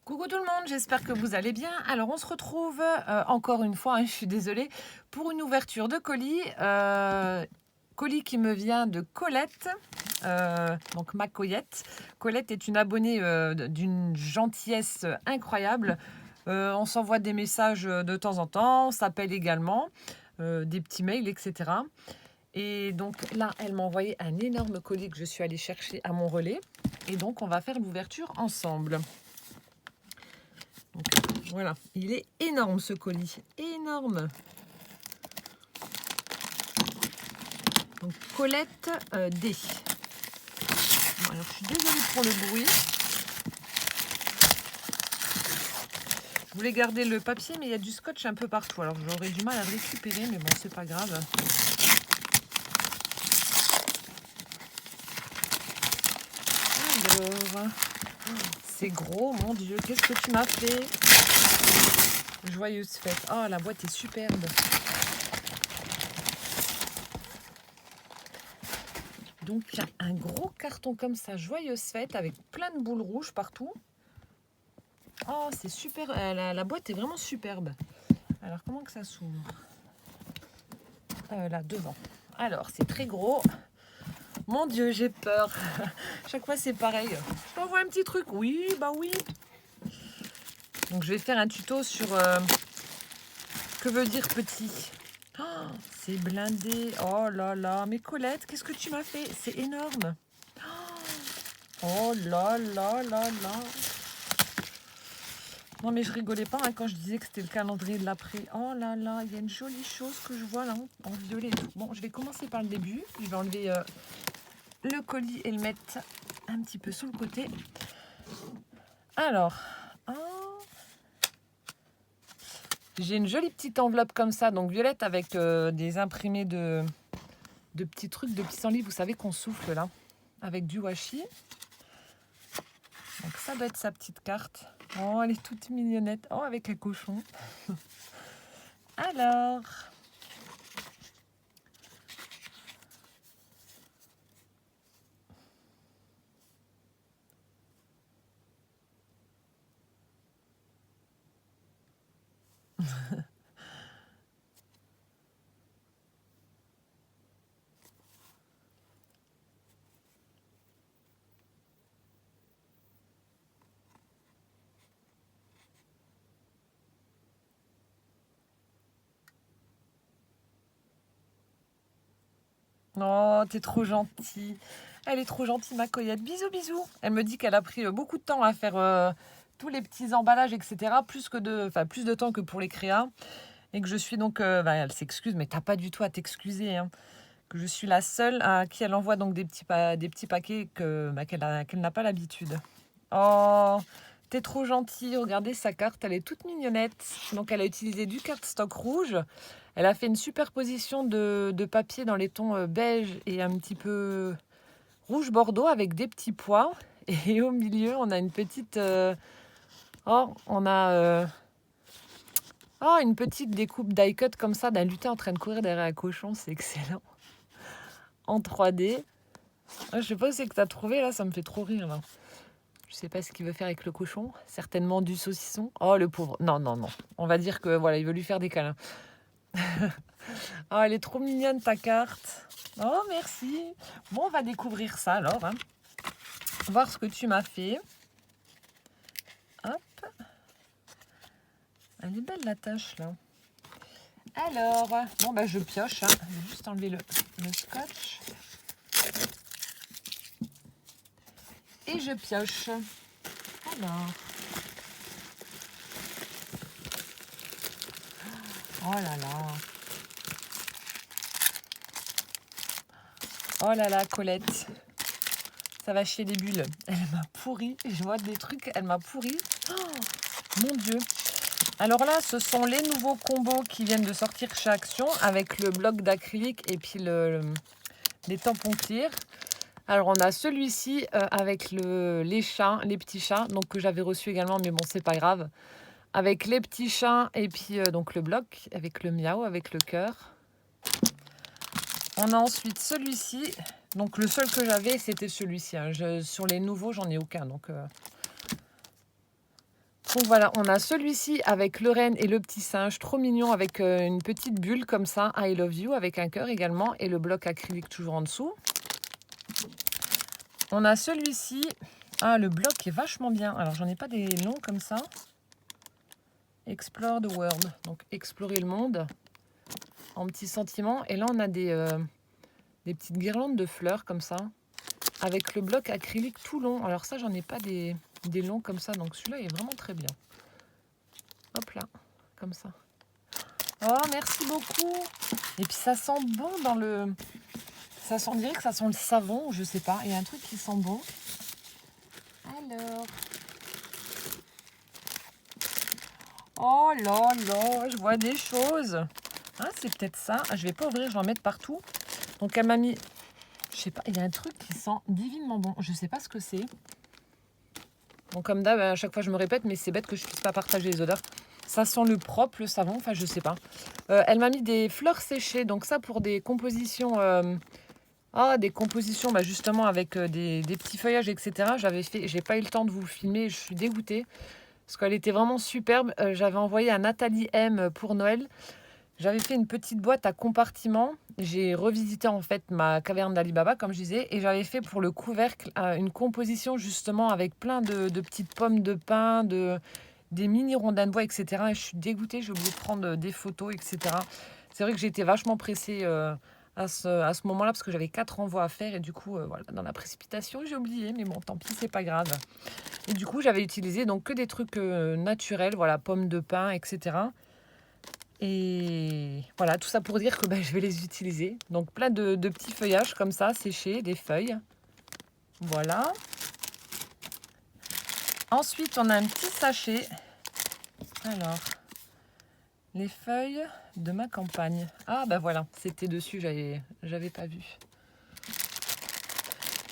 Coucou tout le monde, j'espère que vous allez bien. Alors on se retrouve encore une fois, je suis désolée, pour une ouverture de colis. Colis qui me vient de Colette, donc ma Coyette. Colette est une abonnée d'une gentillesse incroyable. On s'envoie des messages de temps en temps, on s'appelle également, des petits mails, etc. Et donc là, elle m'a envoyé un énorme colis que je suis allée chercher à mon relais. Et donc on va faire l'ouverture ensemble. Donc, voilà, il est énorme ce colis, énorme. Donc Colette D. Bon, alors, je suis désolée pour le bruit. Je voulais garder le papier, mais il y a du scotch un peu partout. Alors j'aurais du mal à le récupérer, mais bon, c'est pas grave. Alors, c'est gros, mon Dieu, qu'est-ce que tu m'as fait? Joyeuse fête. Oh, la boîte est superbe. Donc, il y a un gros carton comme ça, joyeuse fête, avec plein de boules rouges partout. Oh, c'est super. La boîte est vraiment superbe. Alors, comment que ça s'ouvre? Là, devant. Alors, c'est très gros. Mon Dieu, j'ai peur. Chaque fois, c'est pareil. Je t'envoie un petit truc. Oui, bah oui. Donc, je vais faire un tuto sur que veut dire petit. Oh, c'est blindé. Oh là là. Mais Colette, qu'est-ce que tu m'as fait? C'est énorme. Oh là là là là. Non, mais je rigolais pas quand je disais que c'était le calendrier de l'après. Oh là là, il y a une jolie chose que je vois là en violet et tout. Bon, je vais commencer par le début. Je vais enlever le colis et le mettre un petit peu sur le côté. Alors, oh, j'ai une jolie petite enveloppe comme ça, donc violette avec des imprimés de petits trucs, de pissenlit, vous savez qu'on souffle là, avec du washi. Donc ça doit être sa petite carte. Oh, elle est toute mignonnette. Oh, avec un cochon. Alors... Oh, t'es trop gentille. Elle est trop gentille, ma Coyette. Bisous, bisous. Elle me dit qu'elle a pris beaucoup de temps à faire tous les petits emballages, etc. Plus de temps que pour les créas. Et que je suis donc... elle s'excuse, mais t'as pas du tout à t'excuser. Hein. Que je suis la seule à qui elle envoie donc des petits paquets qu'elle n'a pas l'habitude. Oh, t'es trop gentille. Regardez sa carte, elle est toute mignonnette. Donc elle a utilisé du cardstock rouge. Elle a fait une superposition de papier dans les tons beige et un petit peu rouge bordeaux avec des petits pois. Et au milieu, on a une petite... une petite découpe die-cut comme ça d'un lutin en train de courir derrière un cochon. C'est excellent. En 3D. Je sais pas où c'est que t'as trouvé là, ça me fait trop rire là. Je sais pas ce qu'il veut faire avec le cochon. Certainement du saucisson. Oh le pauvre. Non, non, non. On va dire que voilà, il veut lui faire des câlins. Oh, elle est trop mignonne ta carte. Oh, merci. Bon, on va découvrir ça alors. Hein. Voir ce que tu m'as fait. Hop. Elle est belle la tâche là. Alors, bon bah je pioche. Hein. Je vais juste enlever le scotch. Et je pioche. Alors. Oh là là. Oh là là, Colette. Ça va chier les bulles. Elle m'a pourri. Je vois des trucs, elle m'a pourri. Oh, mon Dieu. Alors là, ce sont les nouveaux combos qui viennent de sortir chez Action avec le bloc d'acrylique et puis les tampons clear. Alors on a celui-ci avec les chats, les petits chats, donc que j'avais reçu également, mais bon, c'est pas grave. Avec les petits chats et puis donc le bloc avec le miaou, avec le cœur. On a ensuite celui-ci. Donc le seul que j'avais, c'était celui-ci. Hein. Sur les nouveaux, j'en ai aucun. Donc Donc voilà, on a celui-ci avec le renne et le petit singe, trop mignon, avec une petite bulle comme ça, I love you, avec un cœur également, et le bloc acrylique toujours en dessous. On a celui-ci, ah le bloc est vachement bien, alors j'en ai pas des longs comme ça. Explore the world, donc explorer le monde, en petits sentiments, et là on a des petites guirlandes de fleurs comme ça, avec le bloc acrylique tout long, alors ça j'en ai pas des longs comme ça, donc celui-là est vraiment très bien. Hop là, comme ça. Oh, merci beaucoup. Et puis ça sent bon dans le... Ça sent, on dirait que ça sent le savon, je sais pas. Il y a un truc qui sent bon. Alors... Oh là là, je vois des choses. Ah, c'est peut-être ça. Ah, je vais pas ouvrir, je vais en mettre partout. Donc elle m'a mis... Je sais pas, il y a un truc qui sent divinement bon. Je sais pas ce que c'est. Bon, comme d'hab, à chaque fois je me répète, mais c'est bête que je puisse pas partager les odeurs. Ça sent le propre, le savon, enfin je sais pas. Elle m'a mis des fleurs séchées, donc ça pour des compositions... des compositions justement avec des petits feuillages, etc. J'avais fait, j'ai pas eu le temps de vous filmer, je suis dégoûtée. Parce qu'elle était vraiment superbe. J'avais envoyé à Nathalie M pour Noël. J'avais fait une petite boîte à compartiments. J'ai revisité en fait ma caverne d'Ali Baba, comme je disais, et j'avais fait pour le couvercle une composition justement avec plein de petites pommes de pin, des mini rondins de bois, etc. Et je suis dégoûtée, j'ai oublié de prendre des photos, etc. C'est vrai que j'étais vachement pressée à ce moment-là parce que j'avais 4 envois à faire et du coup, voilà, dans la précipitation, j'ai oublié, mais bon, tant pis, c'est pas grave. Et du coup, j'avais utilisé donc que des trucs naturels, voilà, pommes de pin, etc. Et voilà, tout ça pour dire que je vais les utiliser. Donc plein de petits feuillages comme ça, séchés, des feuilles. Voilà. Ensuite, on a un petit sachet. Alors, les feuilles de ma campagne. Ah voilà, c'était dessus, j'avais pas vu.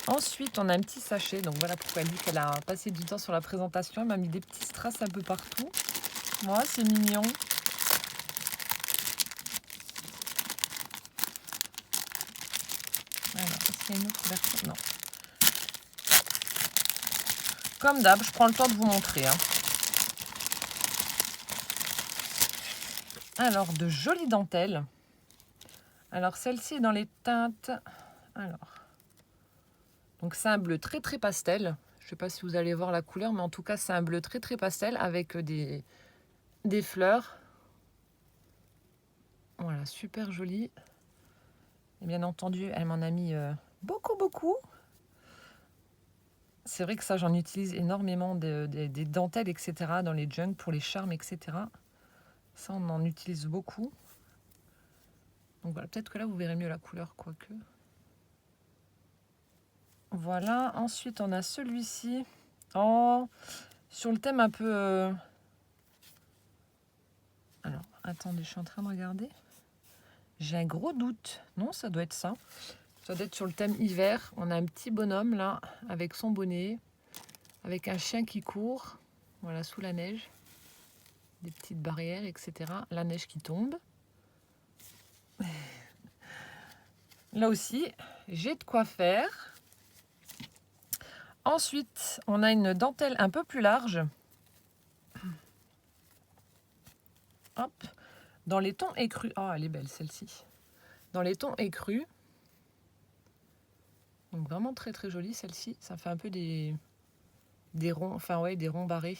Ensuite, on a un petit sachet. Donc voilà pourquoi elle dit qu'elle a passé du temps sur la présentation. Elle m'a mis des petits strass un peu partout. Moi, c'est mignon. Alors, est-ce qu'il y a une autre version? Non. Comme d'hab, je prends le temps de vous montrer. Alors, de jolies dentelles. Alors, celle-ci est dans les teintes... Alors, donc c'est un bleu très très pastel. Je ne sais pas si vous allez voir la couleur, mais en tout cas, c'est un bleu très très pastel avec des fleurs. Voilà, super joli. Et bien entendu, elle m'en a mis beaucoup. C'est vrai que ça, j'en utilise énormément des dentelles, etc. dans les junks pour les charmes, etc. Ça, on en utilise beaucoup. Donc voilà, peut-être que là, vous verrez mieux la couleur, quoique. Voilà, ensuite, on a celui-ci. Oh, sur le thème un peu... Alors, attendez, je suis en train de regarder. J'ai un gros doute. Non, ça doit être ça. Ça doit être sur le thème hiver. On a un petit bonhomme, là, avec son bonnet, avec un chien qui court, voilà, sous la neige. Des petites barrières, etc. La neige qui tombe. Là aussi, j'ai de quoi faire. Ensuite, on a une dentelle un peu plus large. Hop. Dans les tons écrus. Oh, elle est belle celle-ci. Dans les tons écrus. Donc vraiment très très jolie celle-ci. Ça fait un peu des ronds, enfin ouais, des ronds barrés.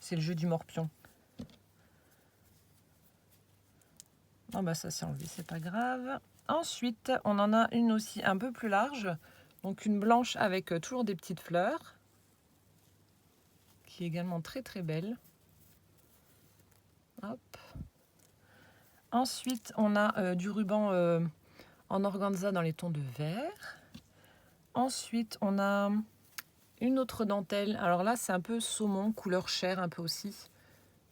C'est le jeu du morpion. Oh ça s'est enlevé, c'est pas grave. Ensuite, on en a une aussi un peu plus large. Donc une blanche avec toujours des petites fleurs. Qui est également très très belle. Hop. Ensuite, on a du ruban en organza dans les tons de vert. Ensuite, on a une autre dentelle. Alors là, c'est un peu saumon, couleur chair un peu aussi.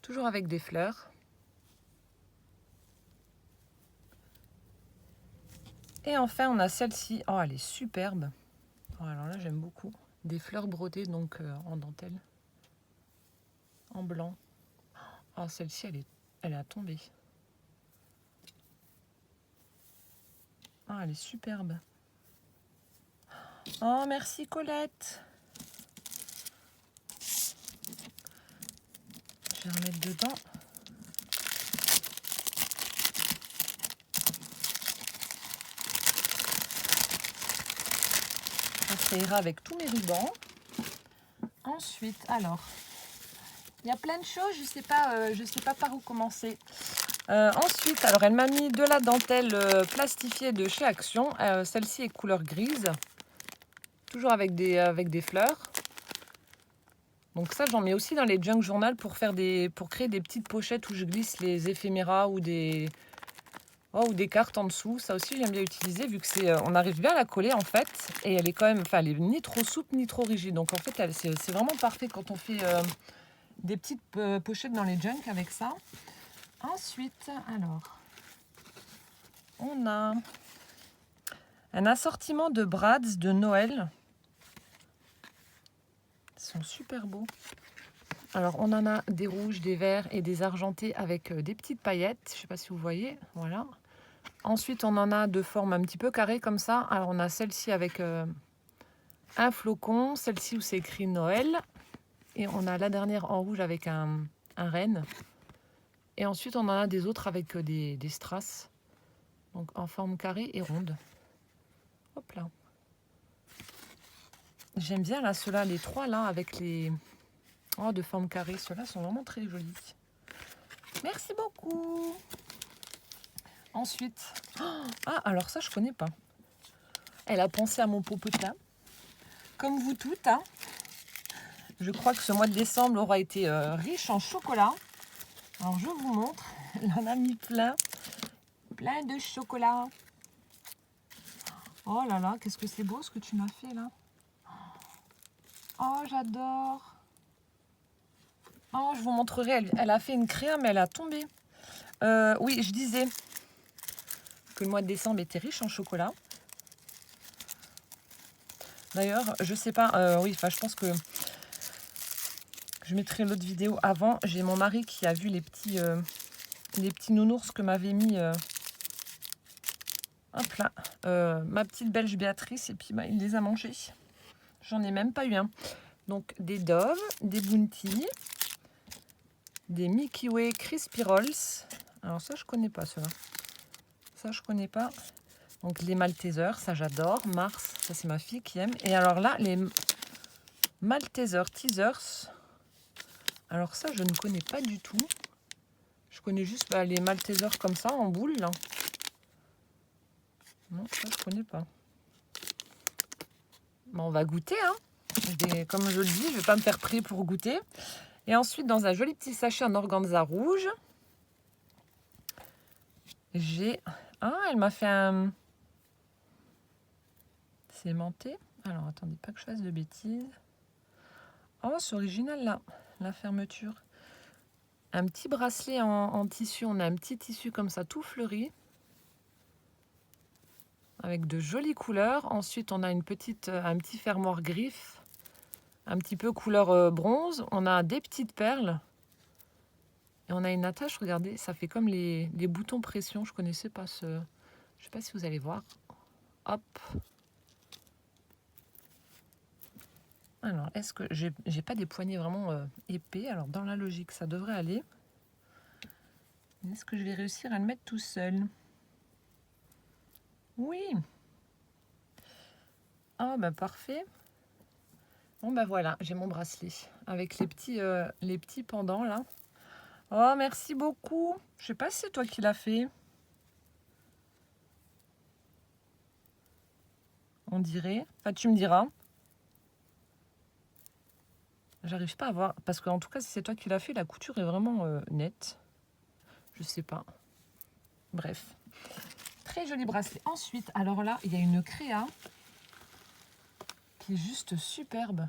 Toujours avec des fleurs. Et enfin, on a celle-ci. Oh, elle est superbe. Oh, alors là, j'aime beaucoup. Des fleurs brodées, donc en dentelle. En blanc. Oh, celle-ci, elle est à tomber. Oh, elle est superbe. Oh, merci Colette. vais remettre dedans. Ça ira avec tous mes rubans. Ensuite, alors, il y a plein de choses, je sais pas par où commencer. Ensuite, alors elle m'a mis de la dentelle plastifiée de chez Action. Celle-ci est couleur grise, toujours avec des fleurs. Donc ça, j'en mets aussi dans les junk journal pour créer des petites pochettes où je glisse les éphéméras ou des cartes en dessous. Ça aussi, j'aime bien utiliser vu que on arrive bien à la coller en fait. Et elle est quand même, enfin, elle est ni trop souple ni trop rigide. Donc en fait, c'est vraiment parfait quand on fait des petites pochettes dans les junk avec ça. Ensuite, alors, on a un assortiment de brads de Noël. Ils sont super beaux. Alors, on en a des rouges, des verts et des argentés avec des petites paillettes. Je ne sais pas si vous voyez. Voilà. Ensuite, on en a de forme un petit peu carrée comme ça. Alors, on a celle-ci avec un flocon. Celle-ci où c'est écrit Noël. Et on a la dernière en rouge avec un renne. Et ensuite, on en a des autres avec des strass. Donc, en forme carrée et ronde. Hop là. J'aime bien là, ceux-là, les trois là, avec les... Oh, de forme carrée. Ceux-là sont vraiment très jolis. Merci beaucoup. Ensuite... Ah, alors ça, je connais pas. Elle a pensé à mon popotin. Comme vous toutes, hein. Je crois que ce mois de décembre aura été riche en chocolat. Alors, je vous montre. Elle en a mis plein. Plein de chocolat. Oh là là, qu'est-ce que c'est beau ce que tu m'as fait là. Oh, j'adore. Oh, je vous montrerai. Elle a fait une créa, mais elle a tombé. Oui, je disais que le mois de décembre était riche en chocolat. D'ailleurs, je sais pas. Oui, enfin, je pense que je mettrai l'autre vidéo avant. J'ai mon mari qui a vu les petits nounours que m'avait mis. Hop là, ma petite belge Béatrice, et puis bah, il les a mangés. J'en ai même pas eu un. Donc des Dove, des Bounty, des Milky Way Crispy Rolls. Alors ça, je connais pas ceux-là. Ça, je connais pas. Donc les Maltesers, ça j'adore. Mars, ça c'est ma fille qui aime. Et alors là, les Malteser Teasers. Alors ça, je ne connais pas du tout. Je connais juste les Maltesers comme ça, en boule. Là. Non, ça, je connais pas. Bon, on va goûter, hein. Comme je le dis, je ne vais pas me faire prier pour goûter. Et ensuite, dans un joli petit sachet en organza rouge, j'ai... Ah, elle m'a fait un... C'est aimanté. Alors, attendez, pas que je fasse de bêtises. Oh, c'est original, là, la fermeture. Un petit bracelet en tissu. On a un petit tissu comme ça, tout fleuri. Avec de jolies couleurs. Ensuite, on a un petit fermoir griffe. Un petit peu couleur bronze. On a des petites perles. Et on a une attache, regardez, ça fait comme les boutons pression. Je connaissais pas ce... Je sais pas si vous allez voir. Hop. Alors, est-ce que j'ai pas des poignets vraiment épais? Alors, dans la logique, ça devrait aller. Est-ce que je vais réussir à le mettre tout seul? Oui. Ah, bah parfait. Bon, bah voilà, j'ai mon bracelet avec les petits pendants, là. Oh, merci beaucoup. Je sais pas si c'est toi qui l'as fait. On dirait. Enfin, tu me diras. J'arrive pas à voir. Parce qu'en tout cas, si c'est toi qui l'as fait, la couture est vraiment nette. Je sais pas. Bref. Très joli bracelet. Ensuite, alors là, il y a une créa qui est juste superbe.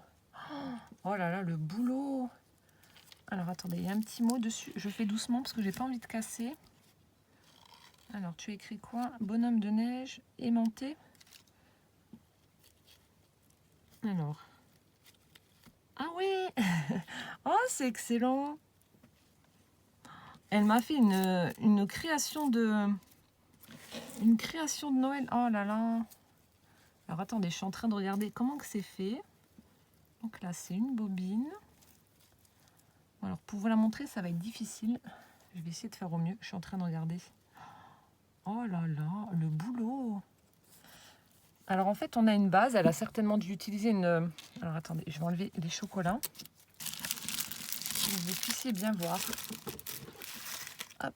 Oh là là, le boulot. Alors, attendez, il y a un petit mot dessus. Je fais doucement parce que j'ai pas envie de casser. Alors, tu as écrit quoi? Bonhomme de neige aimanté. Alors. Ah oui. Oh, c'est excellent. Elle m'a fait une création de Noël. Oh là là. Alors, attendez, je suis en train de regarder comment que c'est fait. Donc là, c'est une bobine. Alors pour vous la montrer, ça va être difficile. Je vais essayer de faire au mieux. Je suis en train de regarder. Oh là là, le boulot. Alors en fait, on a une base. Elle a certainement dû utiliser une... Alors attendez, je vais enlever les chocolats. Pour que vous puissiez bien voir. Hop.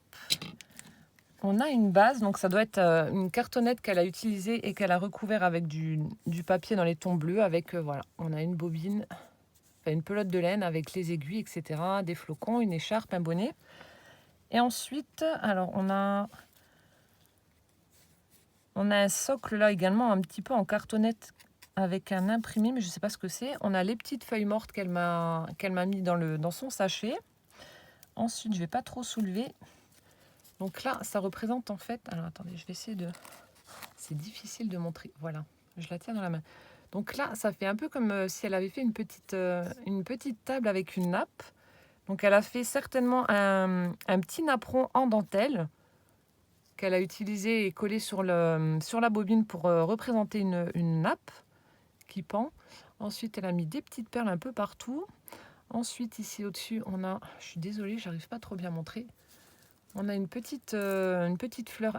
On a une base, donc ça doit être une cartonnette qu'elle a utilisée et qu'elle a recouvert avec du papier dans les tons bleus. Avec, voilà, on a une bobine, enfin une pelote de laine avec les aiguilles, etc. Des flocons, une écharpe, un bonnet. Et ensuite, alors on a un socle là également, un petit peu en cartonnette avec un imprimé, mais je ne sais pas ce que c'est. On a les petites feuilles mortes qu'elle m'a mis dans son sachet. Ensuite, je ne vais pas trop soulever. Donc là, ça représente en fait... Alors attendez, je vais essayer de... C'est difficile de montrer. Voilà, je la tiens dans la main. Donc là, ça fait un peu comme si elle avait fait une petite table avec une nappe. Donc elle a fait certainement un petit napperon en dentelle qu'elle a utilisé et collé sur la bobine pour représenter une nappe qui pend. Ensuite, elle a mis des petites perles un peu partout. Ensuite, ici au-dessus, on a... Je suis désolée, j'arrive pas trop bien à montrer. On a une petite fleur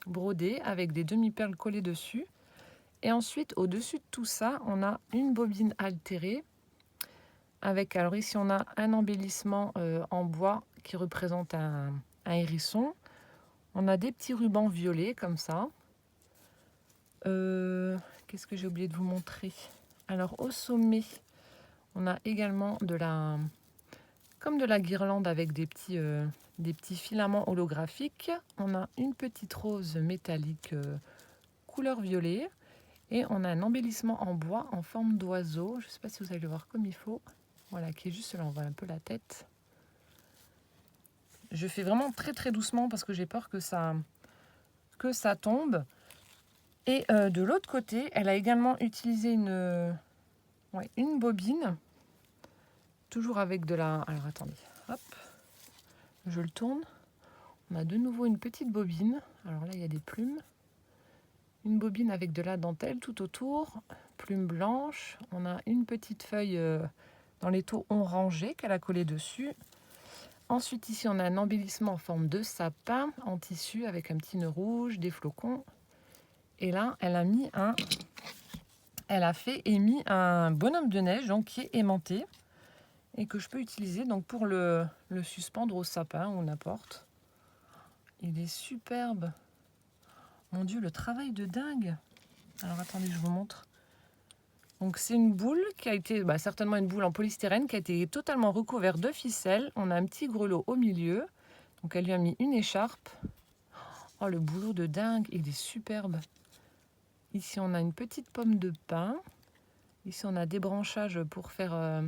brodée avec des demi-perles collées dessus. Et ensuite, au-dessus de tout ça, on a une bobine altérée. Avec, alors ici, on a un embellissement en bois qui représente un hérisson. On a des petits rubans violets comme ça. Qu'est-ce que j'ai oublié de vous montrer? Alors, au sommet, on a également de la guirlande avec des petits filaments holographiques. On a une petite rose métallique couleur violet. Et on a un embellissement en bois en forme d'oiseau. Je ne sais pas si vous allez le voir comme il faut. Voilà, qui est juste là, on voit un peu la tête. Je fais vraiment très très doucement parce que j'ai peur que ça tombe. Et de l'autre côté, elle a également utilisé une bobine. Toujours avec de la... Alors attendez, hop, je le tourne. On a de nouveau une petite bobine. Alors là, il y a des plumes. Une bobine avec de la dentelle tout autour. Plumes blanches. On a une petite feuille dans les taux orangés qu'elle a collé dessus. Ensuite, ici, on a un embellissement en forme de sapin en tissu avec un petit nœud rouge, des flocons. Et là, elle a mis un bonhomme de neige donc, qui est aimanté et que je peux utiliser donc, pour le suspendre au sapin ou n'importe. Il est superbe. Mon Dieu, le travail de dingue. Alors, attendez, je vous montre. Donc, c'est une boule qui a été, certainement une boule en polystyrène qui a été totalement recouverte de ficelle. On a un petit grelot au milieu. Donc, elle lui a mis une écharpe. Oh, le boulot de dingue, il est superbe. Ici, on a une petite pomme de pin. Ici, on a des branchages pour faire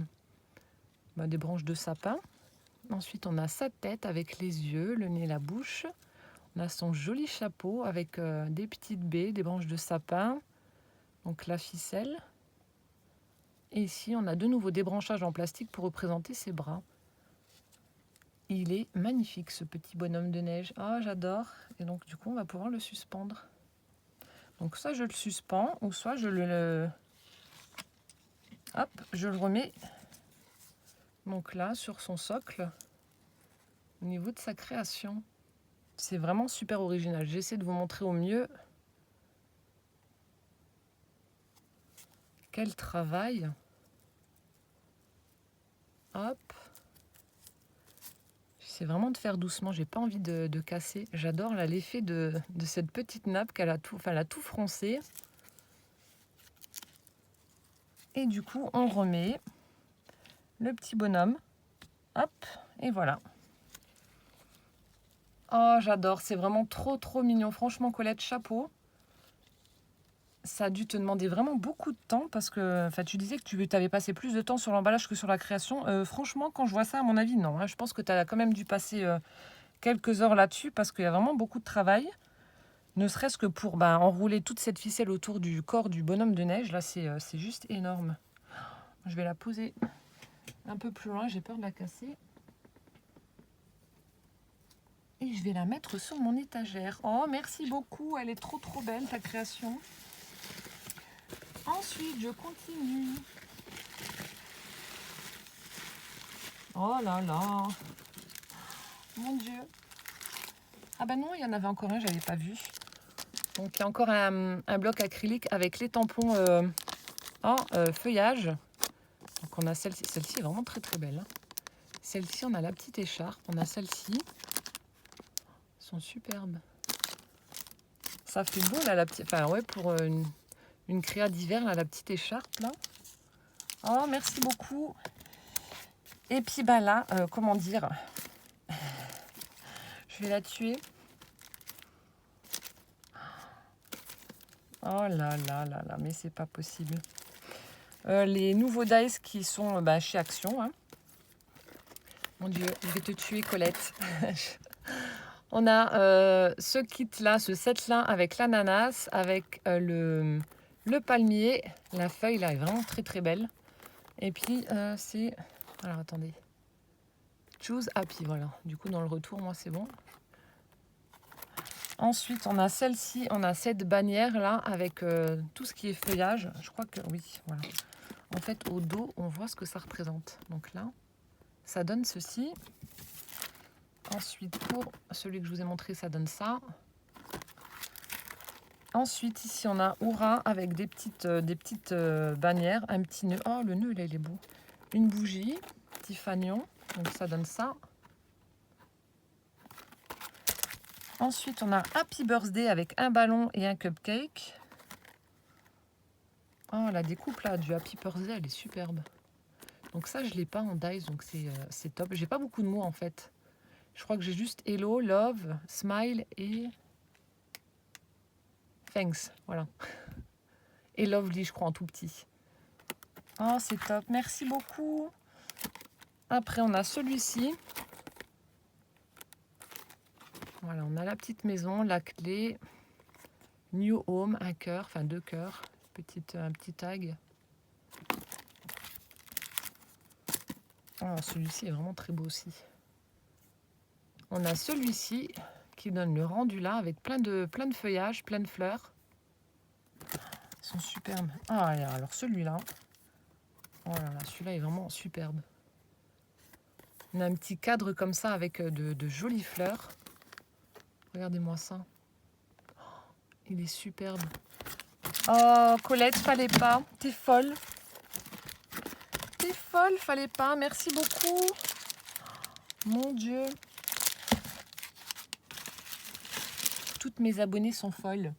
des branches de sapin. Ensuite, on a sa tête avec les yeux, le nez, la bouche. On a son joli chapeau avec des petites baies, des branches de sapin. Donc, la ficelle. Et ici, on a de nouveau des branchages en plastique pour représenter ses bras. Il est magnifique, ce petit bonhomme de neige. Ah, j'adore. Et donc, du coup, on va pouvoir le suspendre. Donc, soit je le suspends, ou soit je le remets donc là, sur son socle, au niveau de sa création. C'est vraiment super original. J'essaie de vous montrer au mieux quel travail. Hop. J'essaie vraiment de faire doucement. J'ai pas envie de casser. J'adore l'effet de cette petite nappe qu'elle a tout froncé. Et du coup, on remet le petit bonhomme. Hop. Et voilà. Oh, j'adore. C'est vraiment trop, trop mignon. Franchement, Colette, chapeau. Ça a dû te demander vraiment beaucoup de temps parce que tu disais que tu avais passé plus de temps sur l'emballage que sur la création. Franchement, quand je vois ça, à mon avis, non. Hein. Je pense que tu as quand même dû passer quelques heures là-dessus parce qu'il y a vraiment beaucoup de travail. Ne serait-ce que pour enrouler toute cette ficelle autour du corps du bonhomme de neige. Là, c'est juste énorme. Je vais la poser un peu plus loin. J'ai peur de la casser. Et je vais la mettre sur mon étagère. Oh, merci beaucoup. Elle est trop, trop belle, ta création. Ensuite, je continue. Oh là là. Mon Dieu. Ah bah non, il y en avait encore un, j'avais pas vu. Donc il y a encore un bloc acrylique avec les tampons en feuillage. Donc on a celle-ci. Celle-ci est vraiment très très belle. Hein. Celle-ci, on a la petite écharpe. On a celle-ci. Elles sont superbes. Ça fait beau là, la petite. Enfin ouais, pour une créa d'hiver, là, la petite écharpe là. Oh, merci beaucoup. Et puis bah là, comment dire, je vais la tuer. Oh là là là là, mais c'est pas possible. Les nouveaux dice qui sont chez Action. Hein. Mon Dieu, je vais te tuer, Colette. On a ce kit-là, ce set-là avec l'ananas, avec le palmier. La feuille, là, est vraiment très très belle. Et puis, c'est... Alors, attendez. Choose Happy, voilà. Du coup, dans le retour, moi, c'est bon. Ensuite, on a celle-ci, on a cette bannière-là avec tout ce qui est feuillage. Je crois que oui, voilà. En fait, au dos, on voit ce que ça représente. Donc là, ça donne ceci. Ensuite, pour celui que je vous ai montré, ça donne ça. Ensuite, ici, on a Oura avec des petites bannières, un petit nœud. Oh, le nœud, là, il est beau. Une bougie, petit fanion. Donc, ça donne ça. Ensuite, on a Happy Birthday avec un ballon et un cupcake. Oh, la découpe, là, du Happy Birthday, elle est superbe. Donc ça, je ne l'ai pas en dice, donc c'est top. J'ai pas beaucoup de mots, en fait. Je crois que j'ai juste Hello, Love, Smile et... Thanks, voilà. Et Lovely, je crois, en tout petit. Oh, c'est top. Merci beaucoup. Après, on a celui-ci. Voilà, on a la petite maison, la clé, New Home, un cœur, enfin 2 cœurs, un petit tag. Oh, celui-ci est vraiment très beau aussi. On a celui-ci qui donne le rendu là avec plein de feuillages, plein de fleurs. Ils sont superbes. Ah, alors celui-là. Oh là là, celui-là est vraiment superbe. On a un petit cadre comme ça avec de jolies fleurs. Regardez-moi ça. Oh, il est superbe. Oh, Colette, fallait pas. T'es folle. T'es folle, fallait pas. Merci beaucoup. Mon Dieu. Toutes mes abonnées sont folles.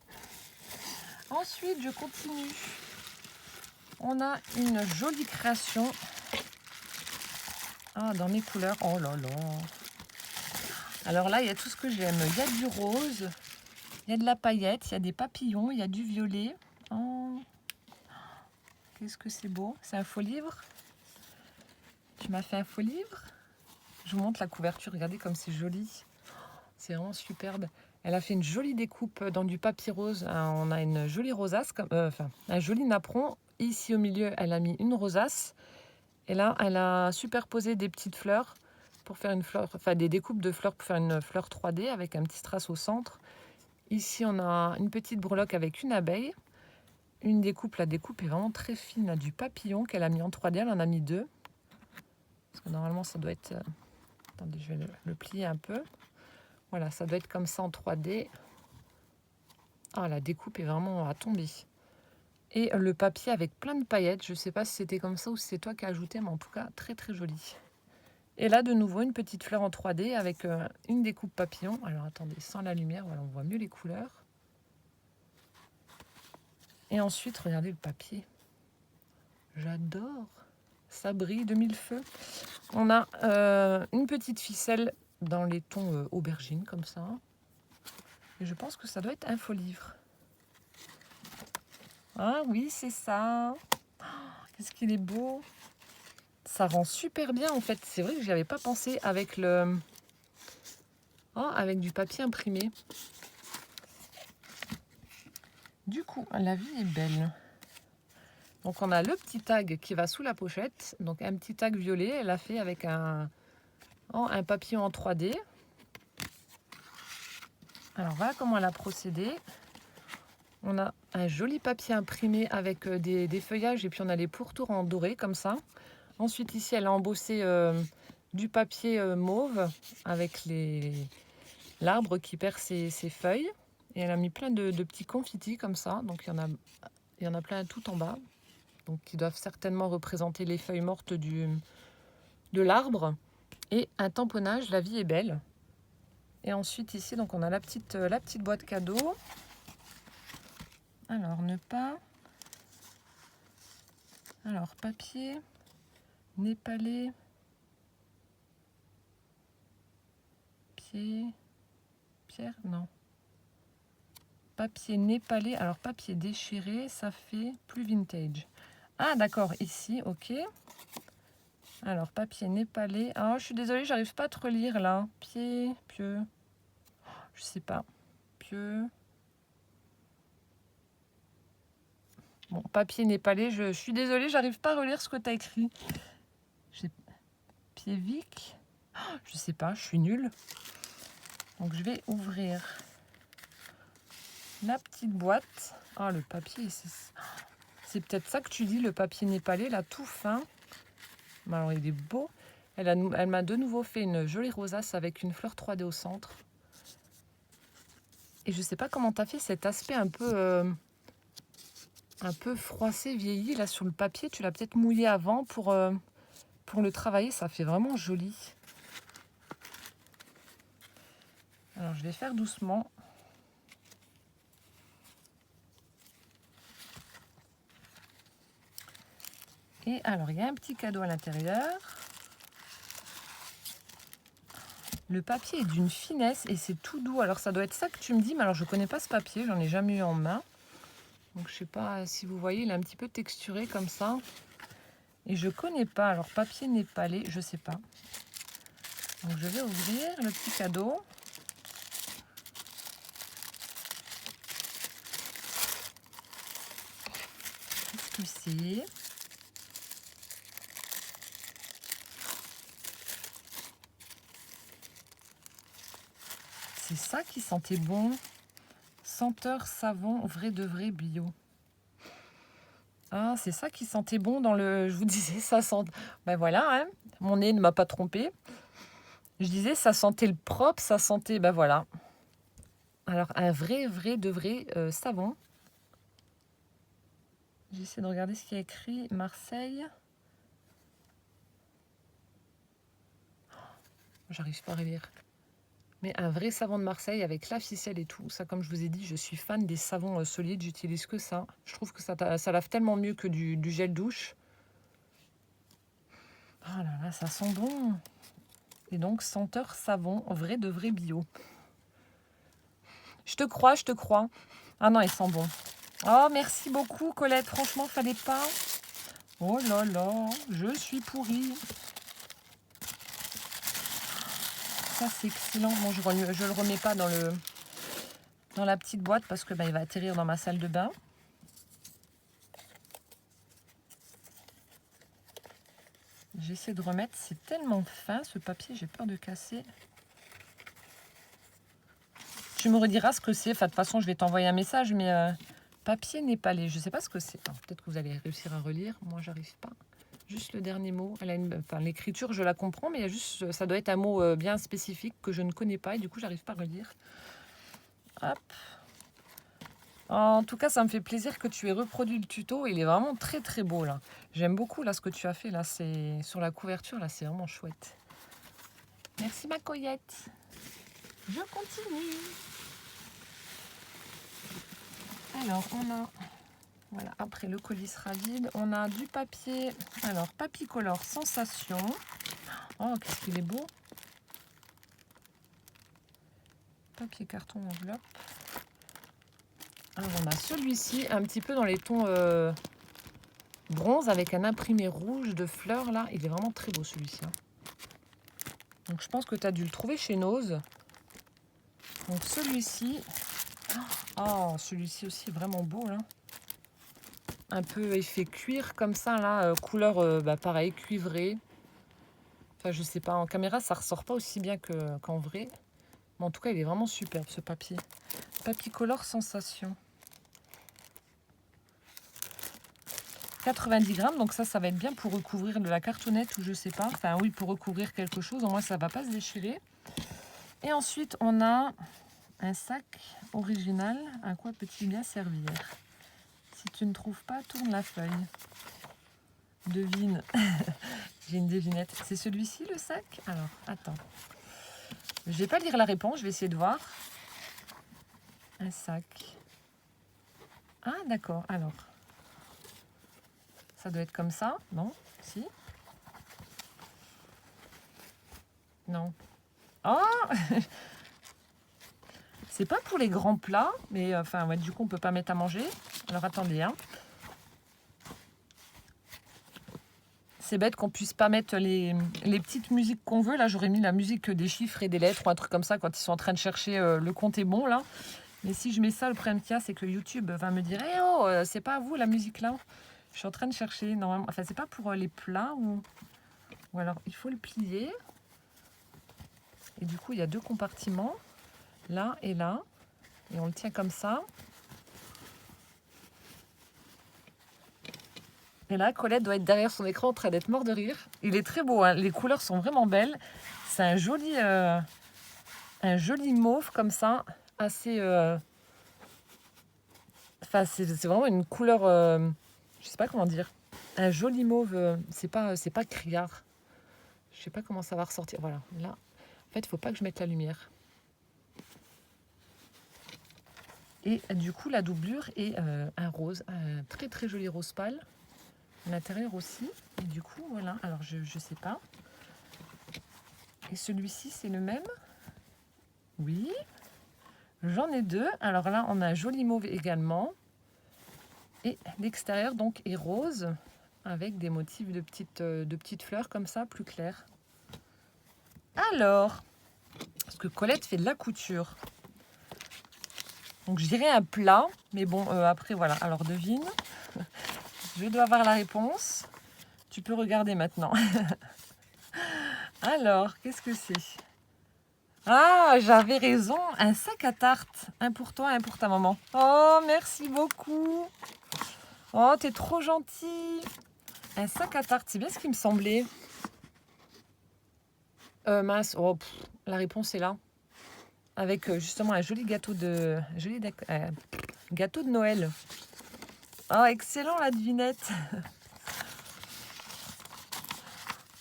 Ensuite, je continue. On a une jolie création. Ah, dans mes couleurs. Oh là là. Alors là, il y a tout ce que j'aime. Il y a du rose, il y a de la paillette, il y a des papillons, il y a du violet. Oh. Qu'est-ce que c'est beau. C'est un faux livre. Tu m'as fait un faux livre. Je vous montre la couverture. Regardez comme c'est joli. C'est vraiment superbe. Elle a fait une jolie découpe dans du papier rose. On a une jolie rosace, un joli napperon. Ici au milieu, elle a mis une rosace. Et là, elle a superposé des petites fleurs pour faire une fleur, enfin des découpes de fleurs pour faire une fleur 3D avec un petit strass au centre. Ici, on a une petite breloque avec une abeille. Une découpe, la découpe est vraiment très fine, là, du papillon qu'elle a mis en 3D. Elle en a mis 2. Parce que normalement, ça doit être... Attendez, je vais le plier un peu. Voilà, ça doit être comme ça en 3D. Ah, la découpe est vraiment à tomber. Et le papier avec plein de paillettes. Je ne sais pas si c'était comme ça ou si c'est toi qui as ajouté, mais en tout cas, très très joli. Et là, de nouveau, une petite fleur en 3D avec une découpe papillon. Alors, attendez, sans la lumière, voilà, on voit mieux les couleurs. Et ensuite, regardez le papier. J'adore. Ça brille de mille feux. On a une petite ficelle dans les tons aubergine, comme ça. Et je pense que ça doit être un faux livre. Ah oui, c'est ça. Oh, qu'est-ce qu'il est beau. Ça rend super bien, en fait. C'est vrai que j'y avais pas pensé avec avec du papier imprimé. Du coup, la vie est belle. Donc on a le petit tag qui va sous la pochette. Donc un petit tag violet, elle a fait avec un papillon en 3D. Alors voilà comment elle a procédé. On a un joli papier imprimé avec des feuillages et puis on a les pourtours en doré comme ça. Ensuite ici elle a embossé du papier mauve avec l'arbre qui perd ses feuilles. Et elle a mis plein de petits confitis comme ça. Donc il y en a plein tout en bas. Donc qui doivent certainement représenter les feuilles mortes de l'arbre. Et un tamponnage, la vie est belle. Et ensuite ici, donc on a la petite boîte cadeau. Alors, ne pas. Alors, papier, népalais, pierre, non. Papier népalais, alors papier déchiré, ça fait plus vintage. Ah d'accord, ici, ok. Alors, papier népalais. Ah, je suis désolée, j'arrive pas à te relire là. Pieux. Je sais pas. Pieux. Bon, papier népalais, je suis désolée, j'arrive pas à relire ce que tu as écrit. Piévic. Je sais pas, je suis nulle. Donc, je vais ouvrir la petite boîte. Ah, le papier, c'est peut-être ça que tu dis, le papier népalais, là, tout fin. Alors, il est beau. Elle m'a de nouveau fait une jolie rosace avec une fleur 3D au centre. Et je sais pas comment tu as fait cet aspect un peu froissé, vieilli, là, sur le papier. Tu l'as peut-être mouillé avant pour le travailler. Ça fait vraiment joli. Alors, je vais faire doucement. Et alors, il y a un petit cadeau à l'intérieur. Le papier est d'une finesse et c'est tout doux. Alors, ça doit être ça que tu me dis, mais alors je ne connais pas ce papier, j'en ai jamais eu en main. Donc, je ne sais pas si vous voyez, il est un petit peu texturé comme ça. Et je ne connais pas. Alors, papier népalais, je ne sais pas. Donc, je vais ouvrir le petit cadeau. Qu'est-ce que c'est ? C'est ça qui sentait bon. Senteur savon vrai de vrai bio. Ah, c'est ça qui sentait bon dans le... Je vous disais, ça sent... Ben voilà, hein, mon nez ne m'a pas trompé. Je disais, ça sentait le propre, ça sentait... Ben voilà. Alors, un vrai de vrai savon. J'essaie de regarder ce qu'il y a écrit. Marseille. J'arrive pas à relire. Mais un vrai savon de Marseille avec la ficelle et tout. Ça, comme je vous ai dit, je suis fan des savons solides. J'utilise que ça. Je trouve que ça lave tellement mieux que du gel douche. Oh là là, ça sent bon. Et donc, senteur savon, vrai de vrai bio. Je te crois. Ah non, il sent bon. Oh, merci beaucoup, Colette. Franchement, fallait pas. Oh là là, je suis pourrie. Ça, c'est excellent. Bon, je le remets pas dans la petite boîte parce que il va atterrir dans ma salle de bain. J'essaie de remettre. C'est tellement fin, ce papier. J'ai peur de casser. Tu me rediras ce que c'est. Enfin, de toute façon, je vais t'envoyer un message, mais papier népalais. Je ne sais pas ce que c'est. Peut-être que vous allez réussir à relire. Moi, j'arrive pas. Juste le dernier mot. L'écriture, je la comprends, mais il y a juste, ça doit être un mot bien spécifique que je ne connais pas et du coup, j'arrive pas à relire. Hop. En tout cas, ça me fait plaisir que tu aies reproduit le tuto. Il est vraiment très beau là. J'aime beaucoup là ce que tu as fait là. C'est sur la couverture là, c'est vraiment chouette. Merci ma coyette. Je continue. Alors on a, voilà, après le colis sera vide, on a du papier. Alors Papicolor Sensation. Oh, qu'est-ce qu'il est beau. Papier carton enveloppe. Alors on a celui-ci, un petit peu dans les tons bronze avec un imprimé rouge de fleurs là. Il est vraiment très beau celui-ci. Hein. Donc je pense que tu as dû le trouver chez Nose. Donc celui-ci. Oh, celui-ci aussi vraiment beau là. Un peu effet cuir comme ça là, couleur pareil, cuivrée. Enfin je sais pas, en caméra ça ressort pas aussi bien qu'en vrai. Mais en tout cas il est vraiment superbe ce papier. Papicolor Sensation. 90 grammes, donc ça va être bien pour recouvrir de la cartonnette ou je sais pas. Enfin oui, pour recouvrir quelque chose, au moins ça va pas se déchirer. Et ensuite, on a un sac original. À quoi peut-il bien servir? Si tu ne trouves pas, tourne la feuille. Devine. J'ai une devinette. C'est celui-ci le sac? Alors, attends. Je vais pas lire la réponse, je vais essayer de voir. Un sac. Ah, d'accord. Alors, ça doit être comme ça, non? Si? Non. Oh! C'est pas pour les grands plats, mais enfin, ouais, du coup, on peut pas mettre à manger. Alors, attendez, hein. C'est bête qu'on puisse pas mettre les petites musiques qu'on veut. Là, j'aurais mis la musique des chiffres et des lettres ou un truc comme ça quand ils sont en train de chercher le compte est bon, là. Mais si je mets ça, le problème qu'il y a, c'est que YouTube va me dire eh oh, c'est pas à vous la musique là. Je suis en train de chercher. Normalement, enfin, c'est pas pour les plats ou alors il faut le plier. Et du coup, il y a 2 compartiments, là et là. Et on le tient comme ça. Et là, Colette doit être derrière son écran en train d'être mort de rire. Il est très beau, hein. Les couleurs sont vraiment belles. C'est un joli mauve comme ça, assez... Enfin, c'est vraiment une couleur... je sais pas comment dire. Un joli mauve, c'est pas criard. Je sais pas comment ça va ressortir. Voilà, là, en fait, il faut pas que je mette la lumière. Et du coup, la doublure est un rose, un très très joli rose pâle. L'intérieur aussi. Et du coup, voilà. Alors, je sais pas. Et celui-ci, c'est le même? Oui. J'en ai 2. Alors là, on a un joli mauve également. Et l'extérieur, donc, est rose. Avec des motifs de petites fleurs comme ça, plus claires. Alors, parce que Colette fait de la couture. Donc, je dirais un plat. Mais bon, après, voilà. Alors, devine. Je dois avoir la réponse. Tu peux regarder maintenant. Alors, qu'est-ce que c'est? Ah, j'avais raison. Un sac à tarte. Un pour toi, un pour ta maman. Oh, merci beaucoup. Oh, t'es trop gentil. Un sac à tarte, c'est bien ce qui me semblait. Mince. Oh, la réponse est là. Avec justement un joli gâteau de... gâteau de Noël. Oh, excellent la devinette.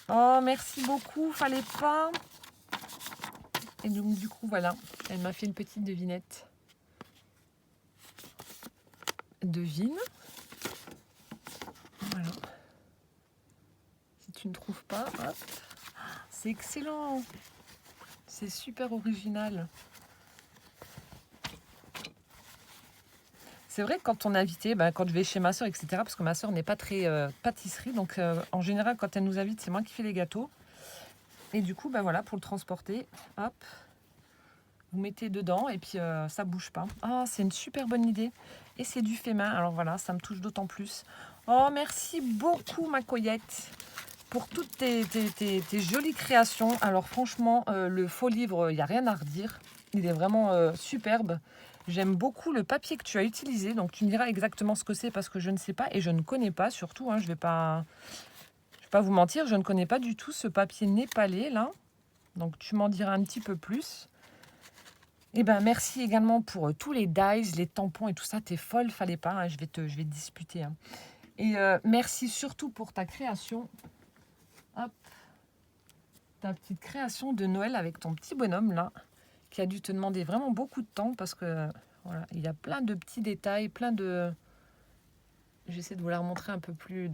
Oh, merci beaucoup. Fallait pas. Et donc, du coup, voilà. Elle m'a fait une petite devinette. Devine. Voilà. Si tu ne trouves pas, hop. C'est excellent. C'est super original. C'est vrai que quand on est invité, quand je vais chez ma soeur, etc., parce que ma soeur n'est pas très pâtisserie, donc en général, quand elle nous invite, c'est moi qui fais les gâteaux. Et du coup, voilà, pour le transporter, hop, vous mettez dedans et puis ça bouge pas. Ah, c'est une super bonne idée. Et c'est du fait main, alors voilà, ça me touche d'autant plus. Oh, merci beaucoup, ma Coyette, pour toutes tes jolies créations. Alors franchement, le faux livre, il n'y a rien à redire. Il est vraiment superbe. J'aime beaucoup le papier que tu as utilisé. Donc tu me diras exactement ce que c'est parce que je ne sais pas et je ne connais pas surtout. Hein, je vais pas vous mentir, je ne connais pas du tout ce papier népalais là. Donc tu m'en diras un petit peu plus. Et merci également pour tous les dies, les tampons et tout ça. T'es folle, fallait pas. Hein, je vais te disputer. Hein. Et merci surtout pour ta création. Hop. Ta petite création de Noël avec ton petit bonhomme là, qui a dû te demander vraiment beaucoup de temps parce que voilà, il y a plein de petits détails, plein de... J'essaie de vous la remontrer d'un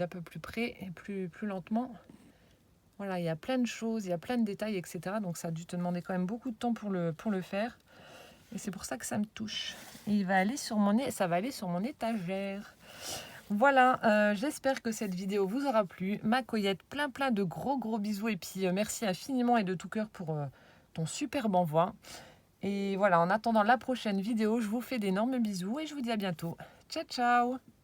peu plus près et plus lentement. Voilà, il y a plein de choses, il y a plein de détails, etc. Donc ça a dû te demander quand même beaucoup de temps pour le faire. Et c'est pour ça que ça me touche. Et ça va aller sur mon étagère. Voilà, j'espère que cette vidéo vous aura plu. Ma Coyette, plein de gros bisous. Et puis merci infiniment et de tout cœur pour ton superbe envoi. Et voilà, en attendant la prochaine vidéo, je vous fais d'énormes bisous et je vous dis à bientôt. Ciao, ciao!